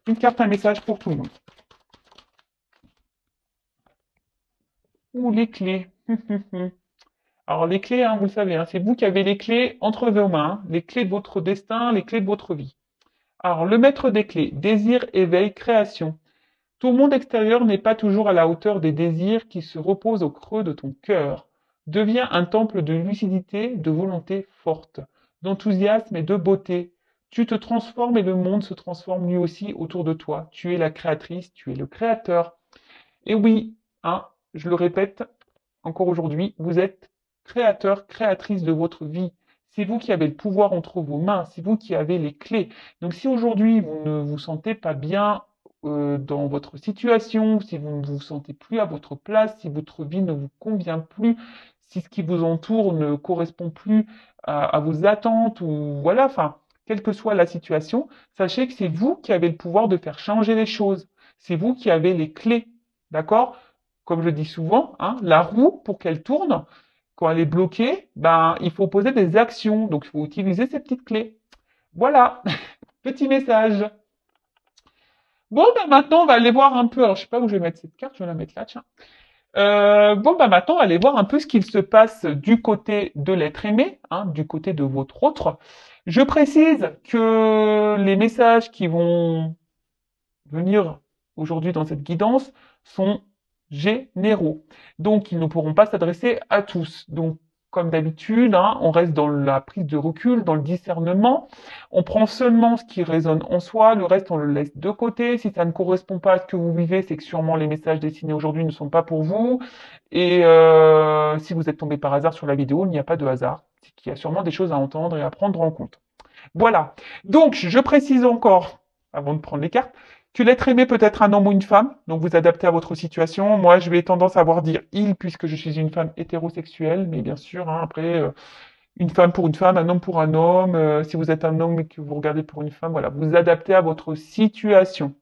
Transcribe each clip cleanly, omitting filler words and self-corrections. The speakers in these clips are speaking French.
Une carte, un message pour tout le monde. Ou les clés. Alors les clés, hein, vous le savez, hein, c'est vous qui avez les clés entre vos mains, hein, les clés de votre destin, les clés de votre vie. Alors le maître des clés, désir, éveil, création. Ton monde extérieur n'est pas toujours à la hauteur des désirs qui se reposent au creux de ton cœur. Deviens un temple de lucidité, de volonté forte, d'enthousiasme et de beauté. Tu te transformes et le monde se transforme lui aussi autour de toi. Tu es la créatrice, tu es le créateur. Et oui, hein, je le répète encore aujourd'hui, vous êtes créateur, créatrice de votre vie. C'est vous qui avez le pouvoir entre vos mains, c'est vous qui avez les clés. Donc si aujourd'hui vous ne vous sentez pas bien dans votre situation, si vous ne vous sentez plus à votre place, si votre vie ne vous convient plus, si ce qui vous entoure ne correspond plus à vos attentes, ou voilà, enfin, quelle que soit la situation, sachez que c'est vous qui avez le pouvoir de faire changer les choses. C'est vous qui avez les clés. D'accord? Comme je dis souvent, hein, la roue, pour qu'elle tourne, quand elle est bloquée, ben, il faut poser des actions. Donc, il faut utiliser ces petites clés. Voilà, petit message. Bon, ben maintenant, on va aller voir un peu. Alors, je sais pas où je vais mettre cette carte. Je vais la mettre là, tiens. Bon, ben maintenant, on va aller voir un peu ce qu'il se passe du côté de l'être aimé, hein, du côté de votre autre. Je précise que les messages qui vont venir aujourd'hui dans cette guidance sont généraux. Donc, ils ne pourront pas s'adresser à tous. Donc, comme d'habitude, hein, on reste dans la prise de recul, dans le discernement. On prend seulement ce qui résonne en soi, le reste, on le laisse de côté. Si ça ne correspond pas à ce que vous vivez, c'est que sûrement les messages dessinés aujourd'hui ne sont pas pour vous. Et si vous êtes tombé par hasard sur la vidéo, il n'y a pas de hasard. C'est qu'il y a sûrement des choses à entendre et à prendre en compte. Voilà. Donc, je précise encore, avant de prendre les cartes, que l'être aimé peut être un homme ou une femme, donc vous adaptez à votre situation. Moi, je vais tendance à voir dire il, puisque je suis une femme hétérosexuelle, mais bien sûr, hein, après, une femme pour une femme, un homme pour un homme. Si vous êtes un homme et que vous regardez pour une femme, voilà, vous adaptez à votre situation.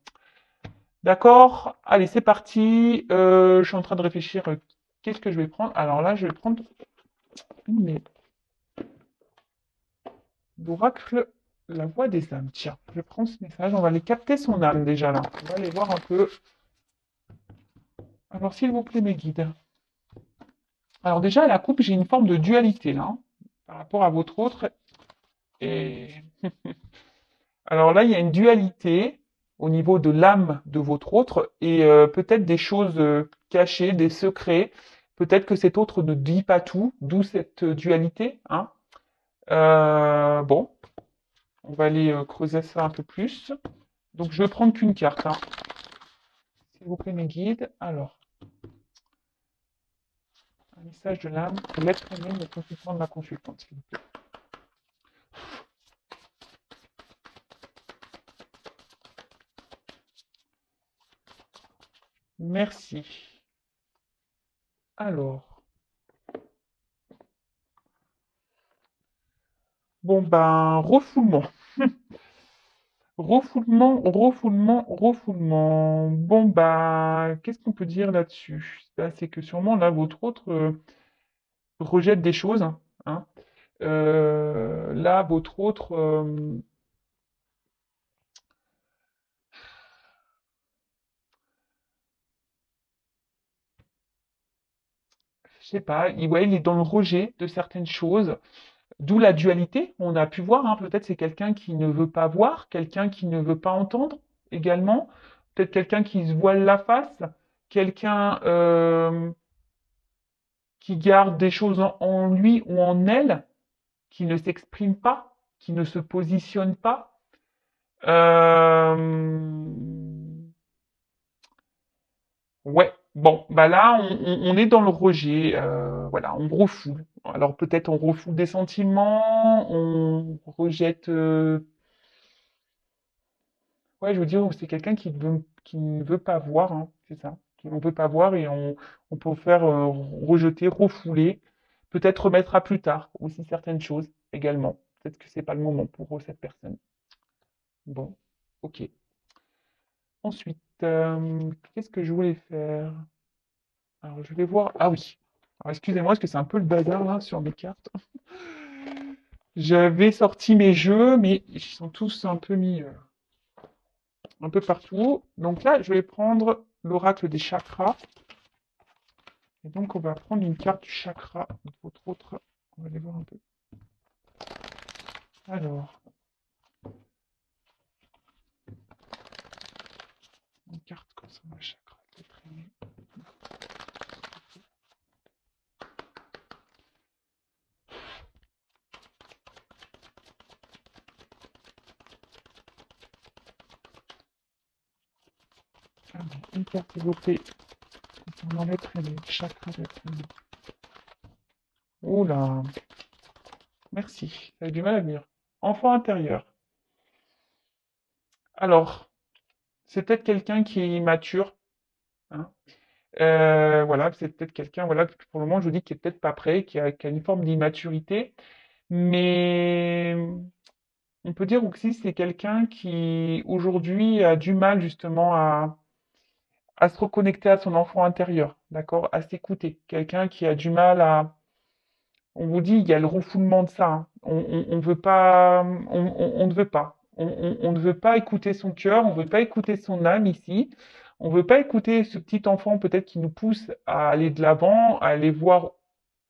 D'accord? Allez, c'est parti. Je suis en train de réfléchir, qu'est-ce que je vais prendre? Alors là, je vais prendre une l'oracle, la voix des âmes. Tiens, je prends ce message, on va aller capter son âme déjà là. On va aller voir un peu. Alors, s'il vous plaît, mes guides. Alors déjà, à la coupe, j'ai une forme de dualité là, hein, par rapport à votre autre. Et alors là, il y a une dualité au niveau de l'âme de votre autre et peut-être des choses cachées, des secrets. Peut-être que cet autre ne dit pas tout, d'où cette dualité. Hein. Bon, on va aller creuser ça un peu plus. Donc, je vais prendre qu'une carte. Hein. S'il vous plaît, mes guides. Alors, un message de l'âme, l'être aimé, le consultant de ma consultante, s'il vous plaît. Merci. Alors, bon ben, refoulement. Refoulement, refoulement, refoulement. Bon ben, qu'est-ce qu'on peut dire là-dessus? Ben, c'est que sûrement là, votre autre rejette des choses. Hein. Là, votre autre, je sais pas, ouais, il est dans le rejet de certaines choses. D'où la dualité, on a pu voir, hein, peut-être c'est quelqu'un qui ne veut pas voir, quelqu'un qui ne veut pas entendre également, peut-être quelqu'un qui se voile la face, quelqu'un qui garde des choses en lui ou en elle, qui ne s'exprime pas, qui ne se positionne pas. Euh, Ouais, bon, bah là, on est dans le rejet, voilà, on refoule. Alors peut-être on refoule des sentiments, on rejette. Ouais, je veux dire, c'est quelqu'un qui ne veut pas voir, hein, c'est ça, qui ne veut pas voir et on peut faire rejeter, refouler, peut-être remettre à plus tard aussi certaines choses également. Peut-être que c'est pas le moment pour cette personne. Bon, ok. Ensuite, qu'est-ce que je voulais faire? Alors, je vais voir. Ah oui. Alors, excusez-moi, parce que c'est un peu le bazar là sur mes cartes. J'avais sorti mes jeux, mais ils sont tous un peu mis. un peu partout. Donc là, je vais prendre l'oracle des chakras. Et donc, on va prendre une carte du chakra, votre autre. On va aller voir un peu. Alors, une carte concernant le chakra. Alors, une carte évoquée concernant l'être aimé, le chakra d'être aimé. Oula, merci. Ça a du mal à venir. Enfant intérieur. Alors, c'est peut-être quelqu'un qui est immature. Hein. Voilà, c'est peut-être quelqu'un, voilà, pour le moment, je vous dis qu'il est peut-être pas prêt, qui a une forme d'immaturité. Mais on peut dire aussi que c'est quelqu'un qui, aujourd'hui, a du mal justement à se reconnecter à son enfant intérieur, d'accord? À s'écouter. Quelqu'un qui a du mal à... On vous dit, il y a le refoulement de ça. Hein. On veut pas, on ne veut pas. On ne veut pas écouter son cœur, on ne veut pas écouter son âme ici. On ne veut pas écouter ce petit enfant peut-être qui nous pousse à aller de l'avant, à aller voir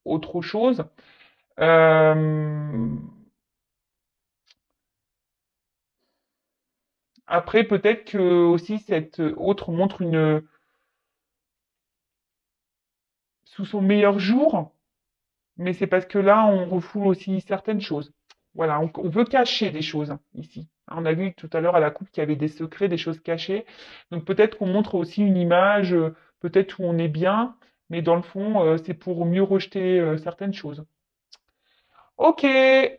autre chose. Euh, Après, peut-être que aussi cette autre montre une sous son meilleur jour, mais c'est parce que là, on refoule aussi certaines choses. Voilà, on veut cacher des choses hein, ici. On a vu tout à l'heure à la coupe qu'il y avait des secrets, des choses cachées. Donc peut-être qu'on montre aussi une image, peut-être où on est bien, mais dans le fond, c'est pour mieux rejeter certaines choses. Ok,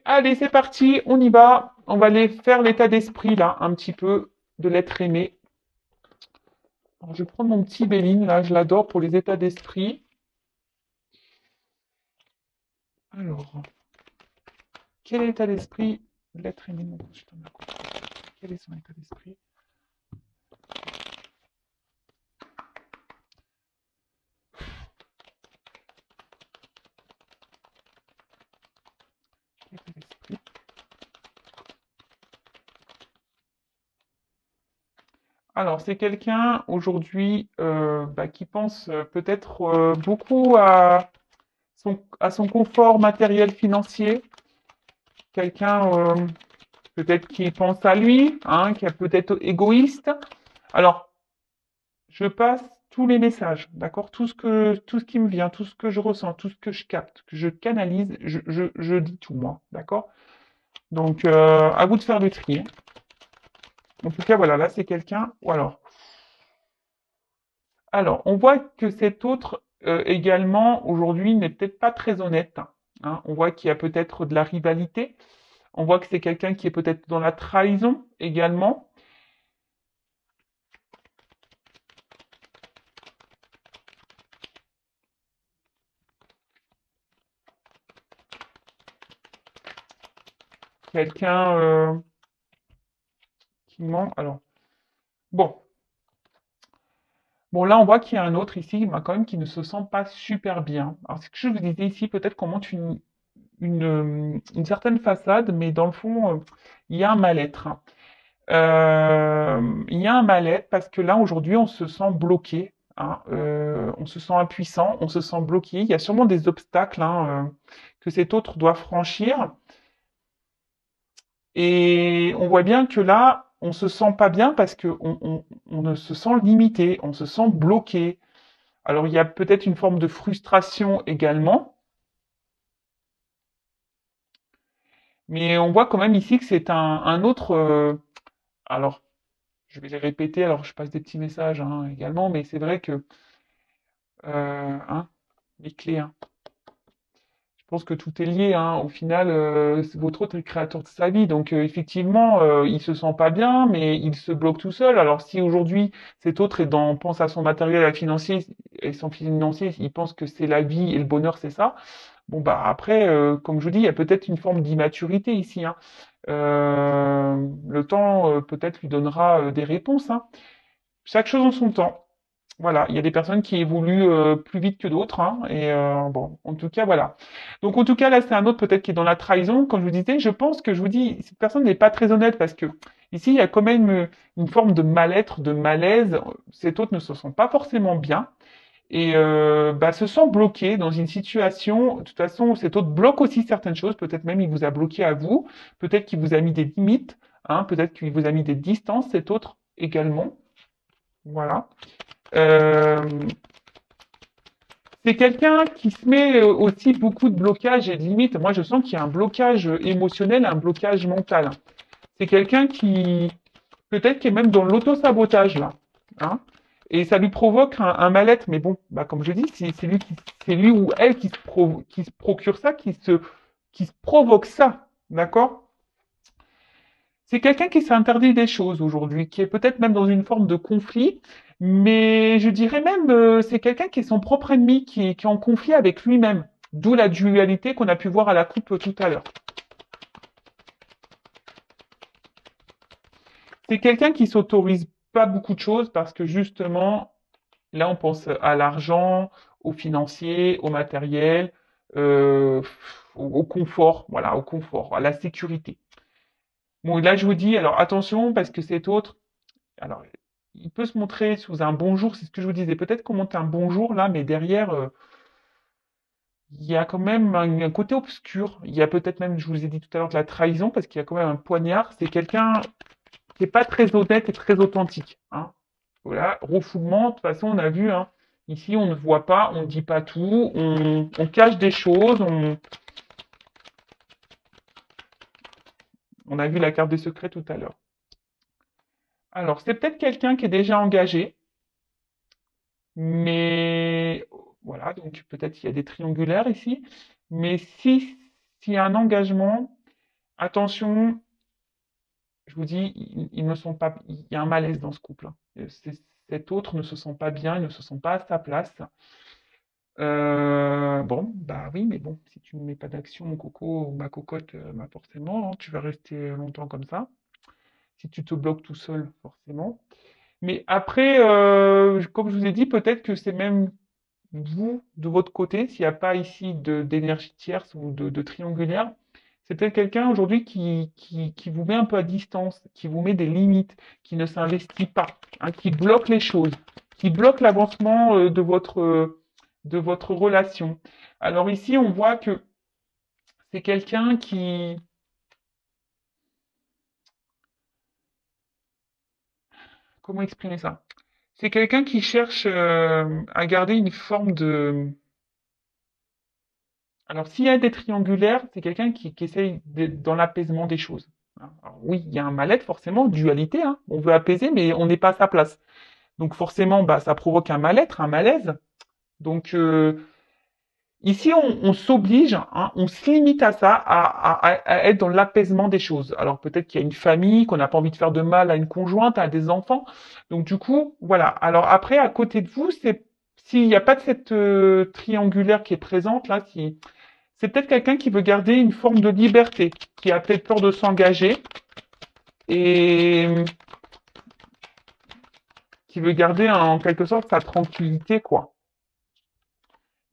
allez, c'est parti, on y va. On va aller faire l'état d'esprit là, un petit peu de l'être aimé. Alors, je vais prendre mon petit Béline, là, je l'adore pour les états d'esprit. Alors, quel est l'état d'esprit de l'être aimé de mon consultant? Quel est son état d'esprit? État d'esprit. Alors, c'est quelqu'un aujourd'hui qui pense peut-être beaucoup à son confort matériel financier. Quelqu'un peut-être qui pense à lui, hein, qui est peut-être égoïste. Alors, je passe tous les messages, d'accord? Tout ce qui me vient, tout ce que je ressens, tout ce que je capte, que je canalise, je dis tout moi, d'accord? Donc, à vous de faire le tri. Hein. En tout cas, voilà, là, c'est quelqu'un. Ou alors, on voit que cet autre également, aujourd'hui, n'est peut-être pas très honnête. Hein. On voit qu'il y a peut-être de la rivalité. On voit que c'est quelqu'un qui est peut-être dans la trahison également. Quelqu'un qui ment. Alors, bon. Bon, là, on voit qu'il y a un autre ici, quand même, qui ne se sent pas super bien. Alors, ce que je vous disais ici, peut-être qu'on monte une certaine façade, mais dans le fond, il y a un mal-être. Hein. Il y a un mal-être parce que là, aujourd'hui, on se sent bloqué. Hein, on se sent impuissant, on se sent bloqué. Il y a sûrement des obstacles hein, que cet autre doit franchir. Et on voit bien que là, on se sent pas bien parce que on se sent limité, on se sent bloqué. Alors, il y a peut-être une forme de frustration également, mais on voit quand même ici que c'est un autre. Alors, je vais les répéter, alors je passe des petits messages hein, également, mais c'est vrai que hein, les clés, hein. Je pense que tout est lié. Hein. Au final, votre autre est le créateur de sa vie, donc effectivement, il se sent pas bien, mais il se bloque tout seul. Alors si aujourd'hui cet autre pense à son matériel à financier et son financier, il pense que c'est la vie et le bonheur, c'est ça. Bon bah après, comme je vous dis, il y a peut-être une forme d'immaturité ici. Hein. Le temps peut-être lui donnera des réponses. Hein. Chaque chose en son temps. Voilà, il y a des personnes qui évoluent plus vite que d'autres, hein, et bon, en tout cas, voilà. Donc, en tout cas, là, c'est un autre peut-être qui est dans la trahison. Comme je vous disais, je pense que je vous dis, cette personne n'est pas très honnête parce que Ici, il y a quand même une forme de mal-être, de malaise. Cet autre ne se sent pas forcément bien et bah, se sent bloqué dans une situation. De toute façon, cet autre bloque aussi certaines choses. Peut-être même il vous a bloqué à vous. Peut-être qu'il vous a mis des limites. Hein, peut-être qu'il vous a mis des distances. Cet autre également. Voilà. Euh, c'est quelqu'un qui se met aussi beaucoup de blocages et de limites. Moi, je sens qu'il y a un blocage émotionnel, un blocage mental. C'est quelqu'un qui, peut-être, qui est même dans l'auto-sabotage, là. Hein, et ça lui provoque un mal-être. Mais bon, bah, comme je dis, c'est lui ou elle qui se procure ça, qui se provoque ça. D'accord? C'est quelqu'un qui s'interdit des choses aujourd'hui, qui est peut-être même dans une forme de conflit, mais je dirais même c'est quelqu'un qui est son propre ennemi, qui est en conflit avec lui-même. D'où la dualité qu'on a pu voir à la coupe tout à l'heure. C'est quelqu'un qui s'autorise pas beaucoup de choses parce que justement, là, on pense à l'argent, au financier, au matériel, euh, au confort, voilà, au confort, à la sécurité. Bon, là, je vous dis, alors attention parce que cet autre, alors, il peut se montrer sous un bonjour, c'est ce que je vous disais. Peut-être qu'on monte un bonjour là, mais derrière, il y a quand même un côté obscur. Il y a peut-être même, je vous ai dit tout à l'heure, de la trahison, parce qu'il y a quand même un poignard. C'est quelqu'un qui n'est pas très honnête et très authentique. Hein. Voilà, refoulement, de toute façon, on a vu, hein, ici, on ne voit pas, on ne dit pas tout, on cache des choses, on a vu la carte des secrets tout à l'heure. Alors, c'est peut-être quelqu'un qui est déjà engagé, mais voilà, donc peut-être il y a des triangulaires ici. Mais si s'il y a un engagement, attention, je vous dis, ils ne sont pas, il y a un malaise dans ce couple. Hein. Cet autre ne se sent pas bien, il ne se sent pas à sa place. Bon, bah oui, mais bon, si tu ne mets pas d'action, mon coco ou ma cocotte, bah forcément, hein, tu vas rester longtemps comme ça. Si tu te bloques tout seul, forcément. Mais après, comme je vous ai dit, peut-être que c'est même vous, de votre côté, s'il n'y a pas ici d'énergie tierce ou de triangulaire, c'est peut-être quelqu'un aujourd'hui qui vous met un peu à distance, qui vous met des limites, qui ne s'investit pas, hein, qui bloque les choses, qui bloque l'avancement de votre relation. Alors ici, on voit que c'est quelqu'un qui... Comment exprimer ça? C'est quelqu'un qui cherche à garder une forme de... Alors, s'il y a des triangulaires, c'est quelqu'un qui essaye d'être dans l'apaisement des choses. Hein. Alors, oui, il y a un mal-être, forcément, dualité. Hein. On veut apaiser, mais on n'est pas à sa place. Donc, forcément, bah, ça provoque un mal-être, un malaise. Donc, ici, on s'oblige, hein, on se limite à ça, à être dans l'apaisement des choses. Alors, peut-être qu'il y a une famille, qu'on n'a pas envie de faire de mal à une conjointe, à des enfants. Donc, du coup, voilà. Alors, après, à côté de vous, s'il n'y a pas de cette triangulaire qui est présente, là, si c'est peut-être quelqu'un qui veut garder une forme de liberté, qui a peut-être peur de s'engager et qui veut garder en quelque sorte sa tranquillité, quoi.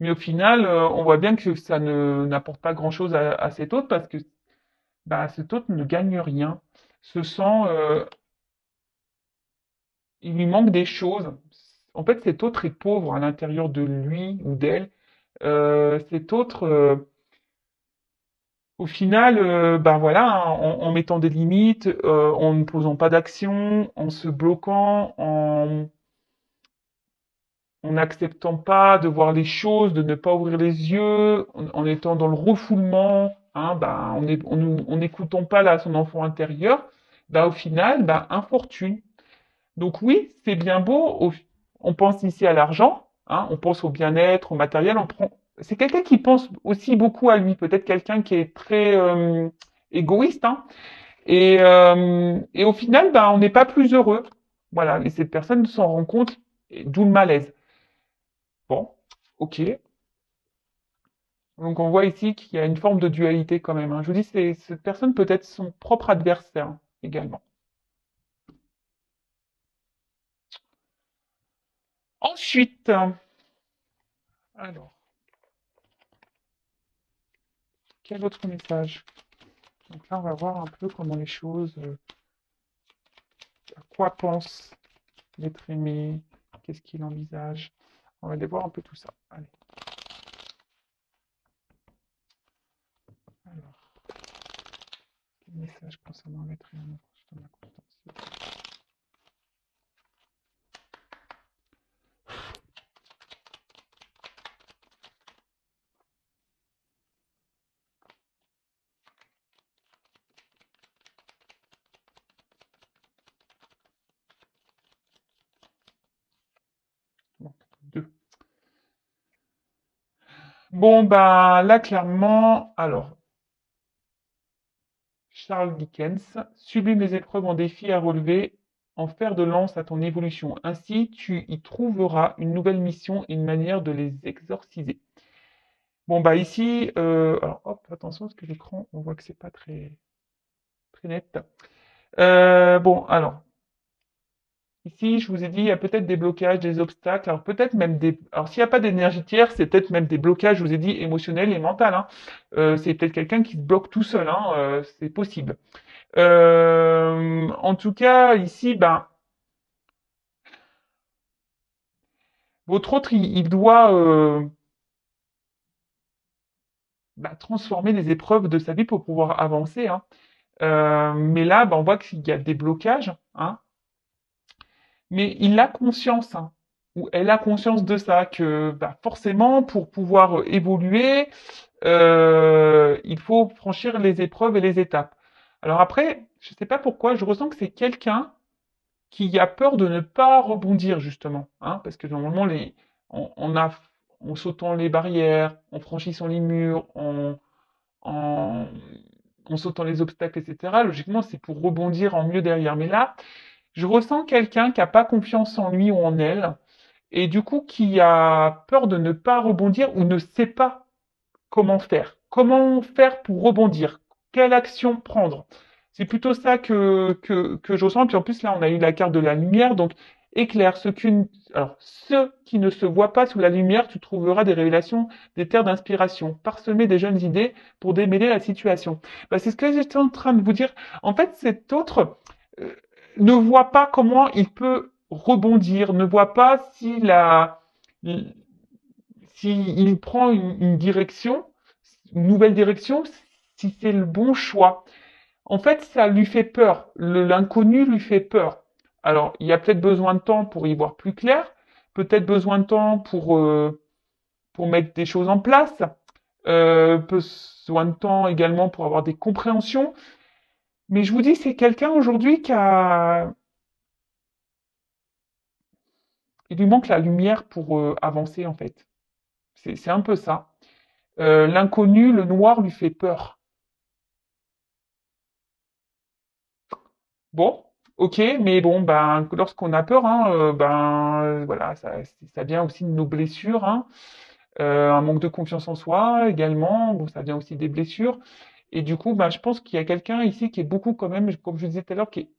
Mais au final, on voit bien que ça ne n'apporte pas grand-chose à cet autre parce que bah, cet autre ne gagne rien, se sent, il lui manque des choses. En fait, cet autre est pauvre à l'intérieur de lui ou d'elle. Cet autre, au final, ben voilà, en mettant des limites, en ne posant pas d'action, en se bloquant, en n'acceptant pas de voir les choses, de ne pas ouvrir les yeux, en étant dans le refoulement, hein, ben, en n'écoutant pas là son enfant intérieur, ben, au final, ben, infortune. Donc oui, c'est bien beau, on pense ici à l'argent, hein, on pense au bien-être, au matériel, c'est quelqu'un qui pense aussi beaucoup à lui, peut-être quelqu'un qui est très égoïste, hein, et au final, ben, on n'est pas plus heureux. Voilà, et cette personne s'en rend compte, et d'où le malaise. Bon, ok. Donc on voit ici qu'il y a une forme de dualité quand même. Hein. Je vous dis, cette personne peut être son propre adversaire hein, également. Ensuite, alors, quel autre message? Donc là, on va voir un peu comment les choses À quoi pense l'être aimé? Qu'est-ce qu'il envisage? On va aller voir un peu tout ça. Allez. Alors, quel message concernant l'être aimé? Bon, deux. Bon, bah là, clairement, alors, Charles Dickens, sublime les épreuves en défis à relever, en fer de lance à ton évolution. Ainsi, tu y trouveras une nouvelle mission et une manière de les exorciser. Bon, bah ici, alors hop, attention, parce que l'écran, on voit que c'est pas très net. Bon, alors, ici, je vous ai dit, il y a peut-être des blocages, des obstacles, alors peut-être même des... Alors, s'il n'y a pas d'énergie tierce, c'est peut-être même des blocages, je vous ai dit, émotionnels et mentaux. Hein. C'est peut-être quelqu'un qui se bloque tout seul, hein, c'est possible. En tout cas, ici, ben, votre autre, il doit bah, transformer les épreuves de sa vie pour pouvoir avancer. Hein. Mais là, ben, on voit qu'il y a des blocages, hein, mais il a conscience, hein, ou elle a conscience de ça, que bah, forcément, pour pouvoir évoluer, il faut franchir les épreuves et les étapes. Alors après, je ne sais pas pourquoi, je ressens que c'est quelqu'un qui a peur de ne pas rebondir, justement. Hein, parce que normalement, en sautant les barrières, en franchissant les murs, en, en sautant les obstacles, etc., logiquement, c'est pour rebondir en mieux derrière. Mais là, je ressens quelqu'un qui n'a pas confiance en lui ou en elle, et du coup qui a peur de ne pas rebondir ou ne sait pas comment faire. Comment faire pour rebondir? Quelle action prendre? C'est plutôt ça que je ressens. Puis en plus, là, on a eu la carte de la lumière, donc éclaire. Alors, ceux qui ne se voient pas sous la lumière, tu trouveras des révélations, des terres d'inspiration, parsemer des jeunes idées pour démêler la situation. Bah, c'est ce que j'étais en train de vous dire. En fait, cet autre euh, ne voit pas comment il peut rebondir, ne voit pas s'il prend une direction, une nouvelle direction, si c'est le bon choix. En fait, ça lui fait peur. L'inconnu lui fait peur. Alors, il y a peut-être besoin de temps pour y voir plus clair, peut-être besoin de temps pour mettre des choses en place, besoin de temps également pour avoir des compréhensions. Mais je vous dis, c'est quelqu'un aujourd'hui il lui manque la lumière pour avancer en fait. C'est un peu ça. L'inconnu, le noir lui fait peur. Bon, ok, mais bon, ben, lorsqu'on a peur, hein, voilà, ça vient aussi de nos blessures, hein, un manque de confiance en soi également, bon, ça vient aussi des blessures. Et du coup, ben, je pense qu'il y a quelqu'un ici qui est beaucoup quand même, comme je disais tout à l'heure, qui est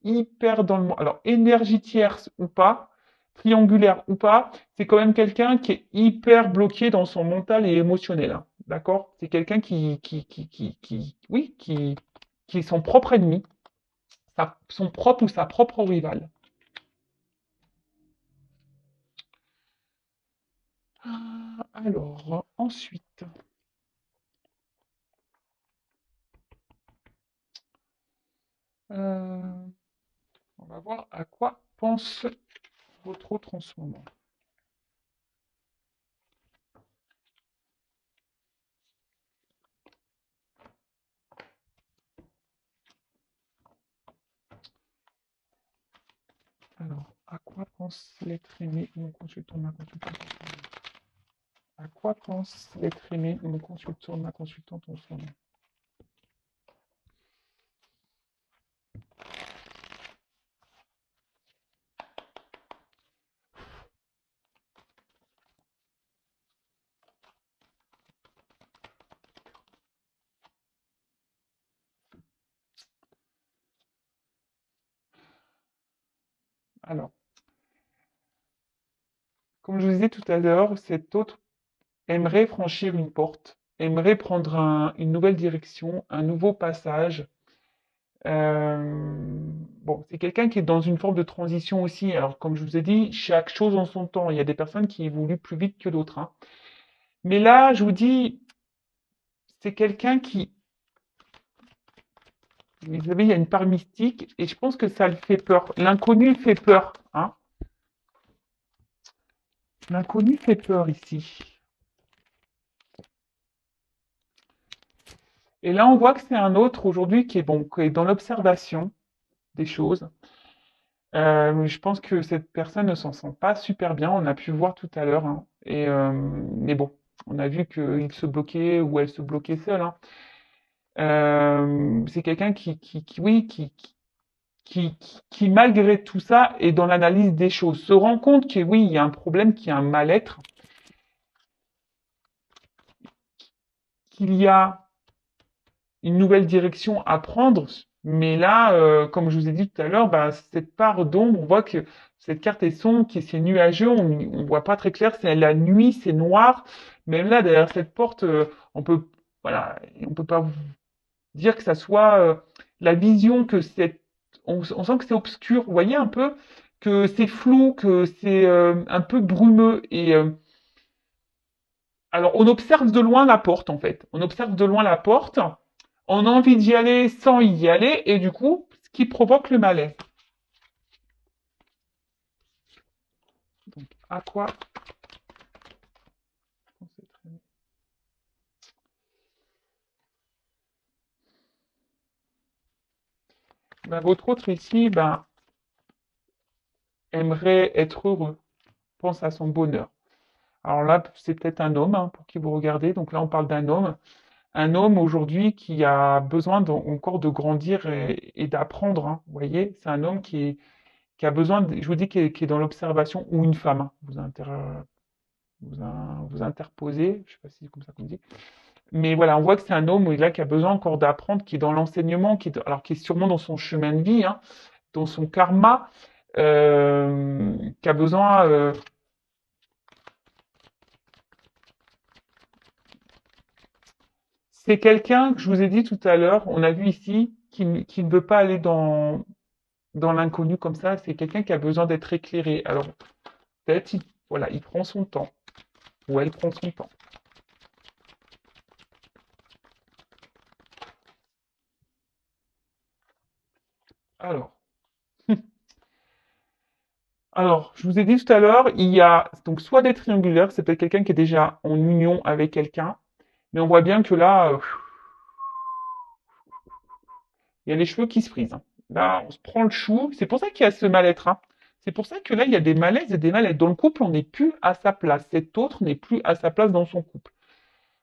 hyper dans le monde. Alors, énergie tierce ou pas, triangulaire ou pas, c'est quand même quelqu'un qui est hyper bloqué dans son mental et émotionnel. Hein, d'accord? C'est quelqu'un oui, qui est son propre ennemi, son propre ou sa propre rivale. Alors, ensuite, euh, on va voir à quoi pense votre autre en ce moment. Alors, à quoi pense l'être aimé, mon consultant, ma consultante? À quoi pense l'être aimé, mon consultant, ma consultante en ce moment? Alors, comme je vous disais tout à l'heure, cet autre aimerait franchir une porte, aimerait prendre une nouvelle direction, un nouveau passage. Euh, bon, c'est quelqu'un qui est dans une forme de transition aussi. Alors, comme je vous ai dit, chaque chose en son temps. Il y a des personnes qui évoluent plus vite que d'autres, hein. Mais là, je vous dis, c'est quelqu'un qui, vous savez, il y a une part mystique et je pense que ça le fait peur. L'inconnu fait peur, hein. L'inconnu fait peur ici. Et là, on voit que c'est un autre aujourd'hui qui est bon, qui est dans l'observation des choses. Je pense que cette personne ne s'en sent pas super bien. On a pu voir tout à l'heure, hein. Mais bon, on a vu qu'il se bloquait ou elle se bloquait seule, hein. C'est quelqu'un oui, qui, malgré tout ça, est dans l'analyse des choses, se rend compte que oui, il y a un problème, qu'il y a un mal-être, qu'il y a une nouvelle direction à prendre. Mais là, comme je vous ai dit tout à l'heure, bah, cette part d'ombre, on voit que cette carte est sombre, qui c'est nuageux, on ne voit pas très clair, c'est la nuit, c'est noir. Même là, derrière cette porte, on peut, voilà, on peut pas dire que ça soit la vision que c'est. On sent que c'est obscur. Vous voyez un peu que c'est flou, que c'est un peu brumeux. Alors, on observe de loin la porte, en fait. On observe de loin la porte. On a envie d'y aller sans y aller, et du coup, ce qui provoque le malaise. Donc, à quoi ben, votre autre ici, ben, aimerait être heureux, pense à son bonheur. Alors là, c'est peut-être un homme, hein, pour qui vous regardez. Donc là, on parle d'un homme. Un homme aujourd'hui qui a besoin encore de grandir et d'apprendre, hein. Vous voyez, c'est un homme qui a besoin, je vous dis, qui est dans l'observation, ou une femme, hein. Vous interposez, je ne sais pas si c'est comme ça qu'on dit. Mais voilà, on voit que c'est un homme là qui a besoin encore d'apprendre, qui est dans l'enseignement, alors qui est sûrement dans son chemin de vie, hein, dans son karma, qui a besoin. C'est quelqu'un que je vous ai dit tout à l'heure, on a vu ici, qui ne veut pas aller dans l'inconnu comme ça. C'est quelqu'un qui a besoin d'être éclairé. Alors, peut-être, voilà, il prend son temps, ou elle prend son temps. Alors, alors, je vous ai dit tout à l'heure, il y a donc soit des triangulaires, c'est peut-être quelqu'un qui est déjà en union avec quelqu'un, mais on voit bien que là, il y a les cheveux qui se frisent, hein. Là, on se prend le chou. C'est pour ça qu'il y a ce mal-être, hein. C'est pour ça que là, il y a des malaises et des mal-être. Dans le couple, on n'est plus à sa place. Cet autre n'est plus à sa place dans son couple.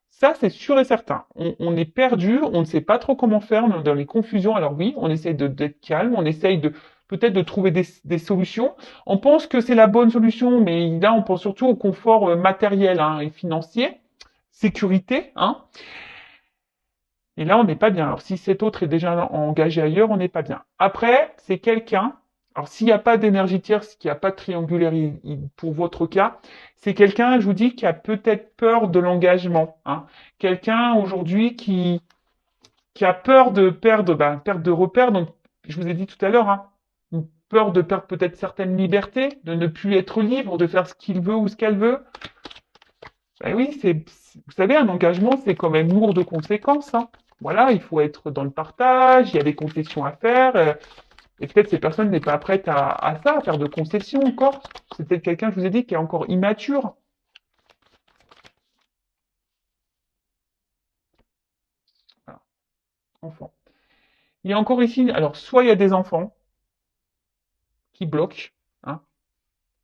Ça, c'est sûr et certain. On est perdu, on ne sait pas trop comment faire, on est dans les confusions. Alors oui, on essaye d'être calme, on essaye peut-être de trouver des solutions. On pense que c'est la bonne solution, mais là, on pense surtout au confort matériel, hein, et financier, sécurité, hein. Et là, on n'est pas bien. Alors, si cet autre est déjà engagé ailleurs, on n'est pas bien. Après, c'est quelqu'un, alors s'il n'y a pas d'énergie tierce, s'il n'y a pas de triangulaire pour votre cas, c'est quelqu'un, je vous dis, qui a peut-être peur de l'engagement, hein. Quelqu'un aujourd'hui qui a peur de perdre de repères. Donc, je vous ai dit tout à l'heure, hein, une peur de perdre peut-être certaines libertés, de ne plus être libre, de faire ce qu'il veut ou ce qu'elle veut. Ben oui, vous savez, un engagement, c'est quand même lourd de conséquences, hein. Voilà, il faut être dans le partage, il y a des concessions à faire, et peut-être ces personnes n'est pas prête à ça, à faire de concessions encore. C'est peut-être quelqu'un, je vous ai dit, qui est encore immature. Voilà, enfant. Il y a encore ici, alors, soit il y a des enfants qui bloquent, hein,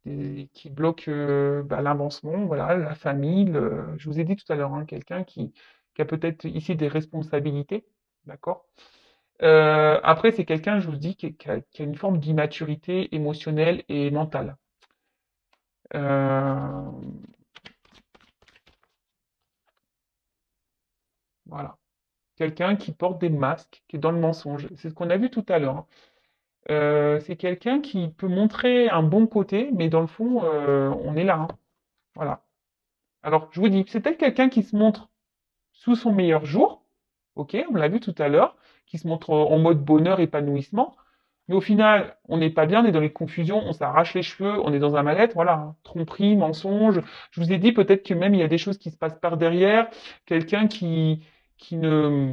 qui bloquent l'avancement, voilà, la famille, je vous ai dit tout à l'heure, hein, quelqu'un qui a peut-être ici des responsabilités, d'accord? Après, c'est quelqu'un, je vous dis, qui a une forme d'immaturité émotionnelle et mentale. Euh, voilà. Quelqu'un qui porte des masques, qui est dans le mensonge. C'est ce qu'on a vu tout à l'heure, hein. C'est quelqu'un qui peut montrer un bon côté, mais dans le fond, on est là, hein. Voilà. Alors, je vous dis, c'est peut-être quelqu'un qui se montre sous son meilleur jour, ok, on l'a vu tout à l'heure, qui se montre en mode bonheur, épanouissement, Mais au final, on n'est pas bien, on est dans les confusions, on s'arrache les cheveux, on est dans un mal-être, voilà, hein. Tromperie, mensonge. Je vous ai dit peut-être que même il y a des choses qui se passent par derrière, quelqu'un qui ne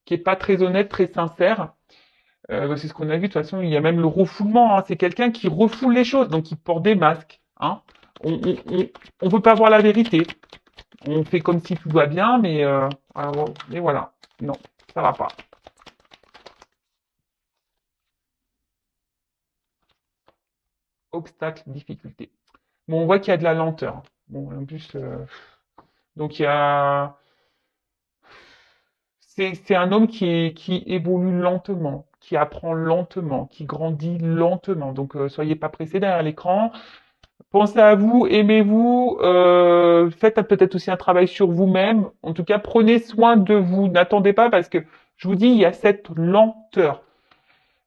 qui est pas très honnête, très sincère. C'est ce qu'on a vu. De toute façon, il y a même le refoulement, hein. C'est quelqu'un qui refoule les choses, donc il porte des masques, hein. On veut pas voir la vérité. On fait comme si tout va bien, mais voilà. Non, ça va pas. Obstacle, difficulté. Bon, on voit qu'il y a de la lenteur. Bon, en plus, donc il y a. C'est un homme qui évolue lentement, qui apprend lentement, qui grandit lentement. Donc, soyez pas pressés derrière l'écran. Pensez à vous, aimez-vous, faites peut-être aussi un travail sur vous-même. En tout cas, prenez soin de vous. N'attendez pas parce que je vous dis, il y a cette lenteur.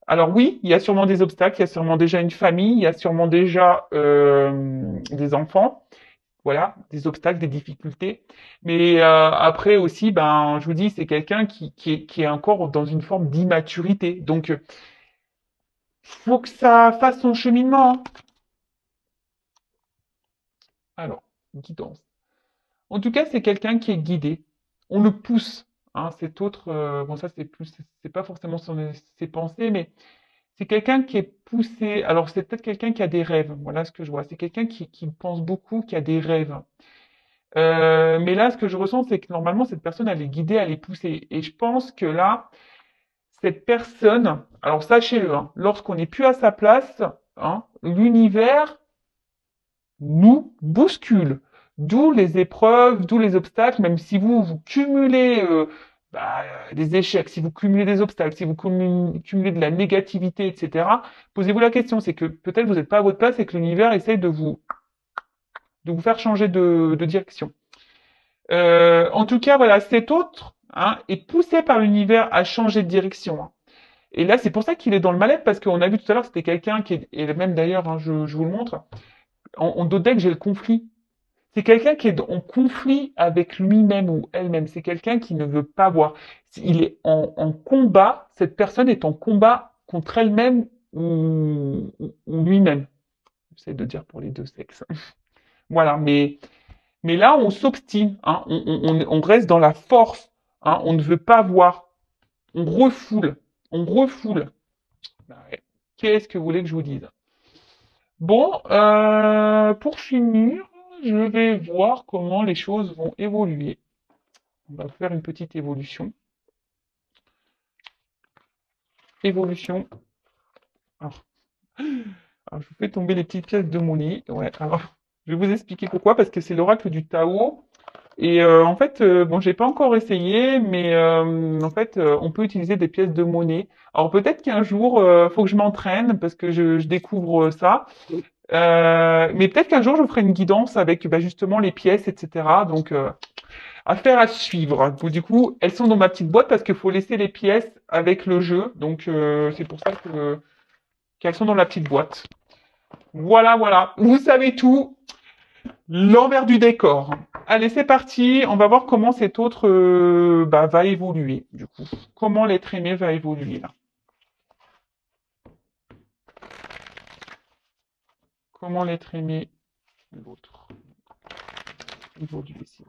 Alors oui, il y a sûrement des obstacles, il y a sûrement déjà une famille, il y a sûrement déjà des enfants, voilà, des obstacles, des difficultés. Mais après aussi, ben, je vous dis, c'est quelqu'un qui est encore dans une forme d'immaturité. Donc, faut que ça fasse son cheminement, hein. Alors, guidance. En tout cas, c'est quelqu'un qui est guidé. On le pousse, hein. Cet autre, bon ça c'est plus, c'est pas forcément ses pensées, mais c'est quelqu'un qui est poussé. Alors c'est peut-être quelqu'un qui a des rêves. Voilà ce que je vois. C'est quelqu'un qui pense beaucoup, qui a des rêves. Mais là, ce que je ressens, c'est que normalement cette personne, elle est guidée, elle est poussée. Et je pense que là, cette personne, alors sachez-le, hein, lorsqu'on n'est plus à sa place, hein, l'univers nous bouscule. D'où les épreuves, d'où les obstacles, même si vous cumulez des échecs, si vous cumulez des obstacles, si vous cumulez de la négativité, etc., posez-vous la question, c'est que peut-être vous n'êtes pas à votre place et que l'univers essaye de vous faire changer de direction. En tout cas, voilà, cet autre hein, est poussé par l'univers à changer de direction, hein. Et là, c'est pour ça qu'il est dans le mal-être, parce qu'on a vu tout à l'heure, c'était quelqu'un qui est, et même d'ailleurs, hein, je vous le montre, en dos deck, j'ai le conflit. C'est quelqu'un qui est en conflit avec lui-même ou elle-même. C'est quelqu'un qui ne veut pas voir. Il est en combat. Cette personne est en combat contre elle-même ou lui-même. J'essaie de dire pour les deux sexes. Voilà. Mais là, on s'obstine, hein. On reste dans la force, hein. On ne veut pas voir. On refoule. On refoule. Bah ouais. Qu'est-ce que vous voulez que je vous dise? Bon, pour finir, je vais voir comment les choses vont évoluer. On va faire une petite évolution. Évolution. Alors, alors, je vous fais tomber les petites pièces de mon lit. Ouais, alors, je vais vous expliquer pourquoi, parce que c'est l'oracle du Tao. Et en fait, bon, j'ai pas encore essayé, mais en fait, on peut utiliser des pièces de monnaie. Alors peut-être qu'un jour, faut que je m'entraîne parce que je découvre ça. Mais peut-être qu'un jour, je ferai une guidance avec bah, justement les pièces, etc. Donc, affaire à suivre. Donc, du coup, elles sont dans ma petite boîte parce qu'il faut laisser les pièces avec le jeu. Donc, c'est pour ça qu'elles sont dans la petite boîte. Voilà, voilà. Vous savez tout. L'envers du décor. Allez, c'est parti. On va voir comment cet autre bah, va évoluer. Du coup, comment l'être aimé va évoluer là. Comment l'être aimé, l'autre, évolue ici.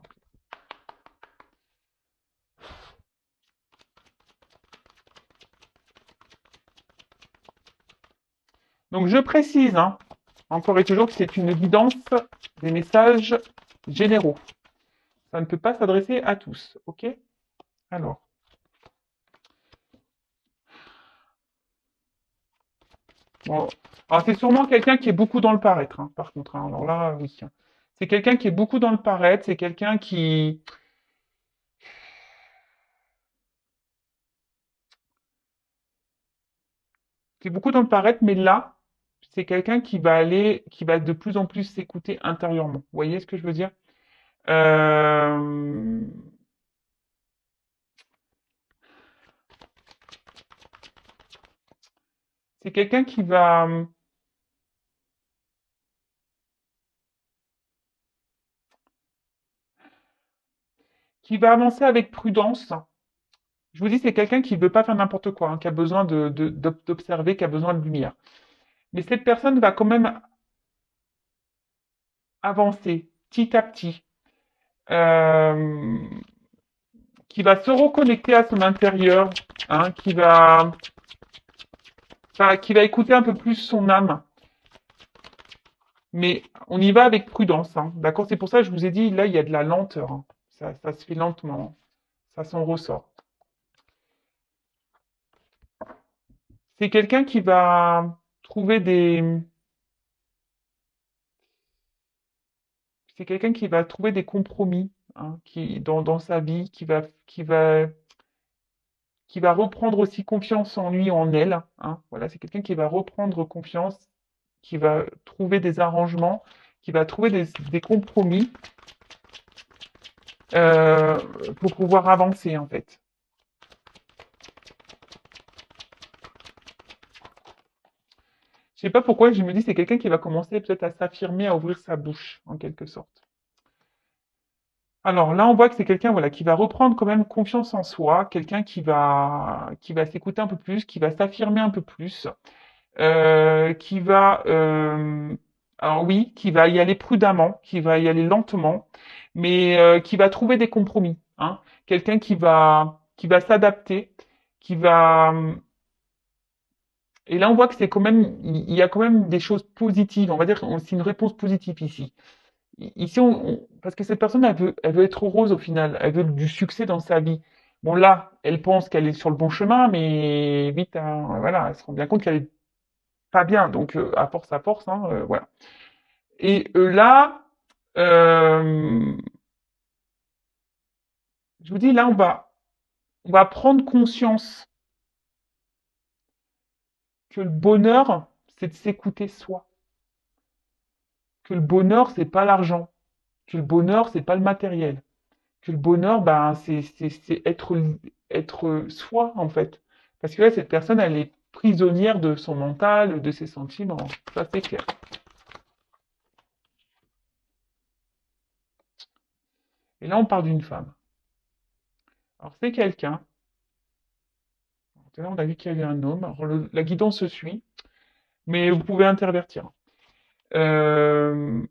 Donc, je précise, hein, encore et toujours, que c'est une guidance des messages généraux. Ça ne peut pas s'adresser à tous. OK? Alors. Bon. Alors, c'est sûrement quelqu'un qui est beaucoup dans le paraître, hein, par contre, hein. Alors là, oui. C'est quelqu'un qui est beaucoup dans le paraître. C'est quelqu'un qui est beaucoup dans le paraître, mais là, c'est quelqu'un qui va de plus en plus s'écouter intérieurement. Vous voyez ce que je veux dire? Euh, c'est quelqu'un qui va avancer avec prudence, Je vous dis, c'est quelqu'un qui ne veut pas faire n'importe quoi, hein, qui a besoin d'observer, qui a besoin de lumière. Mais cette personne va quand même avancer petit à petit, euh, qui va se reconnecter à son intérieur, hein, qui va écouter un peu plus son âme. Mais on y va avec prudence, hein, d'accord? C'est pour ça que je vous ai dit, là, il y a de la lenteur, hein. Ça se fait lentement, ça s'en ressort. C'est quelqu'un qui va trouver c'est quelqu'un qui va trouver des compromis, hein, dans sa vie, qui va reprendre aussi confiance en lui, en elle, hein. Voilà, c'est quelqu'un qui va reprendre confiance, qui va trouver des arrangements, qui va trouver des compromis euh, pour pouvoir avancer, en fait. Je sais pas pourquoi je me dis c'est quelqu'un qui va commencer peut-être à s'affirmer, à ouvrir sa bouche, en quelque sorte. Alors là, on voit que c'est quelqu'un voilà, qui va reprendre quand même confiance en soi, quelqu'un qui va s'écouter un peu plus, qui va s'affirmer un peu plus, qui va, alors oui, qui va y aller prudemment, qui va y aller lentement, mais qui va trouver des compromis, hein. Quelqu'un qui va s'adapter, qui va, et là on voit que c'est quand même, il y a quand même des choses positives. On va dire que c'est une réponse positive ici. Ici, parce que cette personne, elle veut être heureuse au final, elle veut du succès dans sa vie. Bon là, elle pense qu'elle est sur le bon chemin, mais vite, hein, voilà, elle se rend bien compte qu'elle est pas bien. Donc, à force, hein, voilà. Et là, euh, je vous dis, là, on va prendre conscience que le bonheur, c'est de s'écouter soi. Que le bonheur, c'est pas l'argent. Que le bonheur, c'est pas le matériel. Que le bonheur, ben, c'est être soi, en fait. Parce que là, cette personne, elle est prisonnière de son mental, de ses sentiments. Ça, c'est clair. Et là, on parle d'une femme. Alors, c'est quelqu'un. Tout à l'heure, on a vu qu'il y avait un homme. Alors, la guidance se suit, mais vous pouvez intervertir. Euh,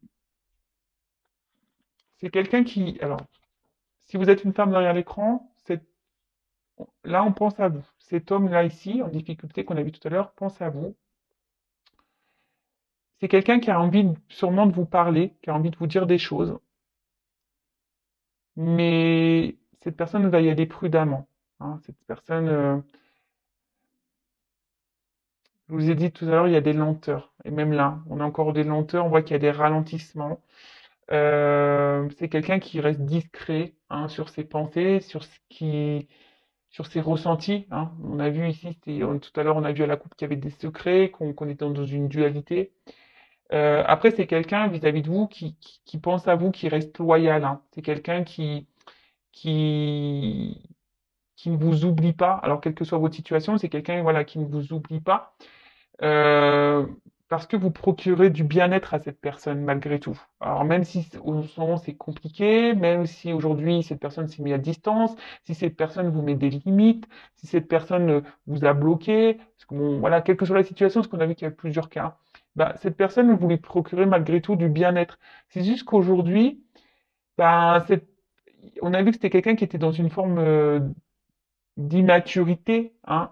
c'est quelqu'un qui. Alors, si vous êtes une femme derrière l'écran, là, on pense à vous. Cet homme-là, ici, en difficulté qu'on a vu tout à l'heure, pense à vous. C'est quelqu'un qui a envie sûrement de vous parler, qui a envie de vous dire des choses, mais cette personne va y aller prudemment, hein. Cette personne, je vous ai dit tout à l'heure, il y a des lenteurs. Et même là, on a encore des lenteurs, on voit qu'il y a des ralentissements. C'est quelqu'un qui reste discret, hein, sur ses pensées, sur ses ressentis, hein. On a vu ici, tout à l'heure, on a vu à la coupe qu'il y avait des secrets, qu'on était dans une dualité. Après, c'est quelqu'un vis-à-vis de vous qui pense à vous, qui reste loyal, hein. C'est quelqu'un qui, qui ne vous oublie pas. Alors, quelle que soit votre situation, c'est quelqu'un voilà, qui ne vous oublie pas. euh, Parce que vous procurez du bien-être à cette personne malgré tout. Alors, même si au ce moment c'est compliqué, même si aujourd'hui cette personne s'est mise à distance, si cette personne vous met des limites, si cette personne vous a bloqué, parce que bon, voilà, quelle que soit la situation, parce qu'on a vu qu'il y a plusieurs cas, bah, cette personne, vous lui procurez malgré tout du bien-être. C'est juste qu'aujourd'hui, bah, on a vu que c'était quelqu'un qui était dans une forme d'immaturité, hein,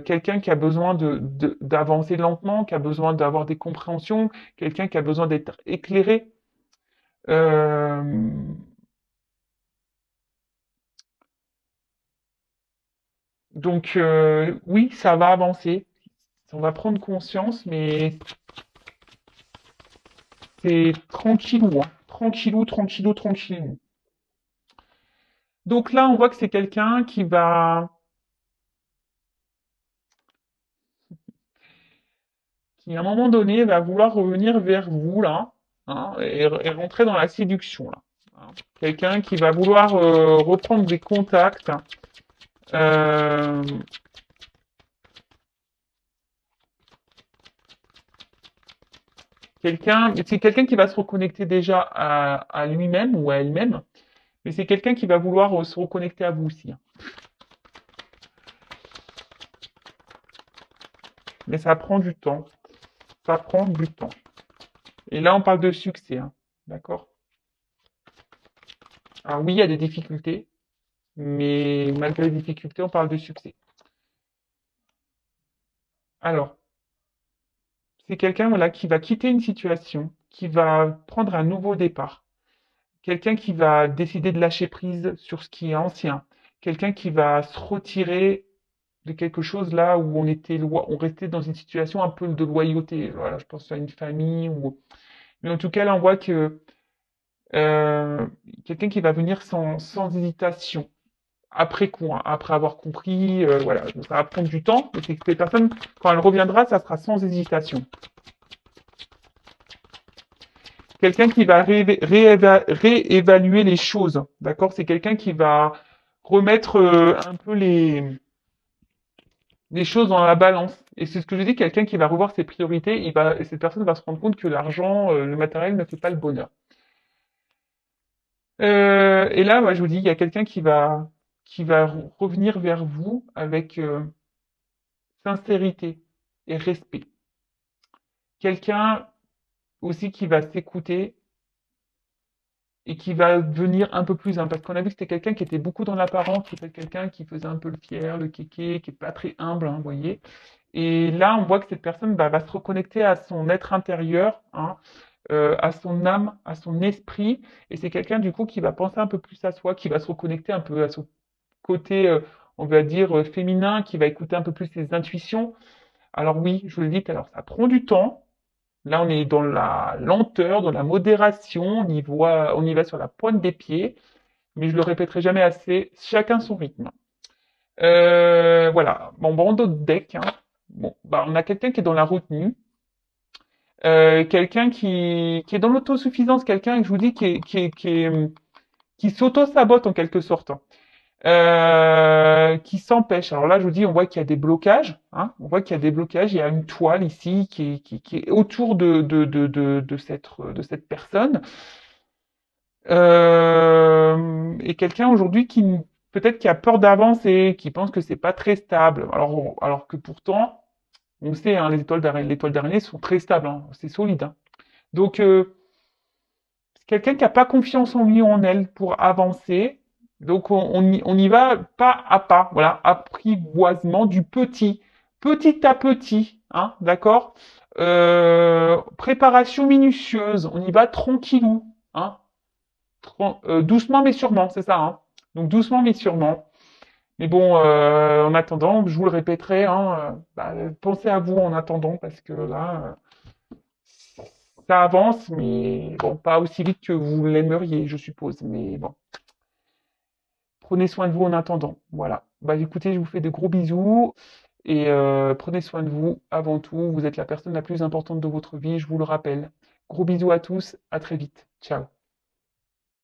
quelqu'un qui a besoin d'avancer lentement, qui a besoin d'avoir des compréhensions, quelqu'un qui a besoin d'être éclairé. Euh, donc oui, ça va avancer, on va prendre conscience, mais c'est tranquillou, hein. Tranquillou, tranquillou, tranquillou. Donc là, on voit que c'est quelqu'un qui à un moment donné va vouloir revenir vers vous là, hein, et rentrer dans la séduction là, hein. Quelqu'un qui va vouloir reprendre des contacts, euh, c'est quelqu'un qui va se reconnecter déjà à lui-même ou à elle-même, mais c'est quelqu'un qui va vouloir se reconnecter à vous aussi, hein. mais ça prend du temps. Ça prend du temps. Et là, on parle de succès, hein. D'accord? Alors oui, il y a des difficultés, mais malgré les difficultés, on parle de succès. Alors, c'est quelqu'un voilà, qui va quitter une situation, qui va prendre un nouveau départ, quelqu'un qui va décider de lâcher prise sur ce qui est ancien, quelqu'un qui va se retirer de quelque chose là où on restait dans une situation un peu de loyauté. Voilà, je pense à une famille ou, mais en tout cas là on voit que euh, quelqu'un qui va venir sans hésitation, après coup, hein, après avoir compris, voilà, ça va prendre du temps, mais c'est que cette personne, quand elle reviendra, ça sera sans hésitation. Quelqu'un qui va réévaluer les choses, d'accord? C'est quelqu'un qui va remettre un peu les choses dans la balance. Et c'est ce que je dis, quelqu'un qui va revoir ses priorités, et cette personne va se rendre compte que l'argent, le matériel ne fait pas le bonheur. Et là, je vous dis, il y a quelqu'un qui va revenir vers vous avec sincérité et respect. Quelqu'un aussi qui va s'écouter et qui va devenir un peu plus, hein, parce qu'on a vu que c'était quelqu'un qui était beaucoup dans l'apparence, c'était quelqu'un qui faisait un peu le fier, le kéké, qui est pas très humble, hein, vous voyez. Et là, on voit que cette personne va se reconnecter à son être intérieur, hein, à son âme, à son esprit, et c'est quelqu'un du coup qui va penser un peu plus à soi, qui va se reconnecter un peu à son côté, on va dire, féminin, qui va écouter un peu plus ses intuitions. Alors oui, je vous le dis, alors ça prend du temps. Là, on est dans la lenteur, dans la modération, on y va sur la pointe des pieds, mais je le répéterai jamais assez, chacun son rythme. Voilà, bon, bon, d'autres decks, hein. Bon, on a quelqu'un qui est dans la retenue, quelqu'un qui est dans l'autosuffisance, quelqu'un, je vous dis, qui s'auto-sabote en quelque sorte, hein. Qui s'empêche. Alors là, je vous dis, on voit qu'il y a des blocages, hein, on voit qu'il y a des blocages, il y a une toile ici qui est autour de cette personne. Et quelqu'un aujourd'hui qui peut-être qui a peur d'avancer, qui pense que c'est pas très stable. Alors que pourtant, on sait, hein, l'étoile d'araignée sont très stables, hein, c'est solide, hein. Donc, c'est quelqu'un qui n'a pas confiance en lui ou en elle pour avancer. Donc, on y va pas à pas, voilà, apprivoisement du petit à petit, hein, d'accord? Préparation minutieuse, on y va tranquillou, hein, doucement mais sûrement, c'est ça, hein. Donc, doucement mais sûrement. Mais bon, en attendant, je vous le répéterai, hein, pensez à vous en attendant, parce que là, ça avance, mais bon, pas aussi vite que vous l'aimeriez, je suppose. Mais bon, prenez soin de vous en attendant. Voilà. Écoutez, je vous fais de gros bisous et prenez soin de vous avant tout. Vous êtes la personne la plus importante de votre vie, je vous le rappelle. Gros bisous à tous, à très vite. Ciao.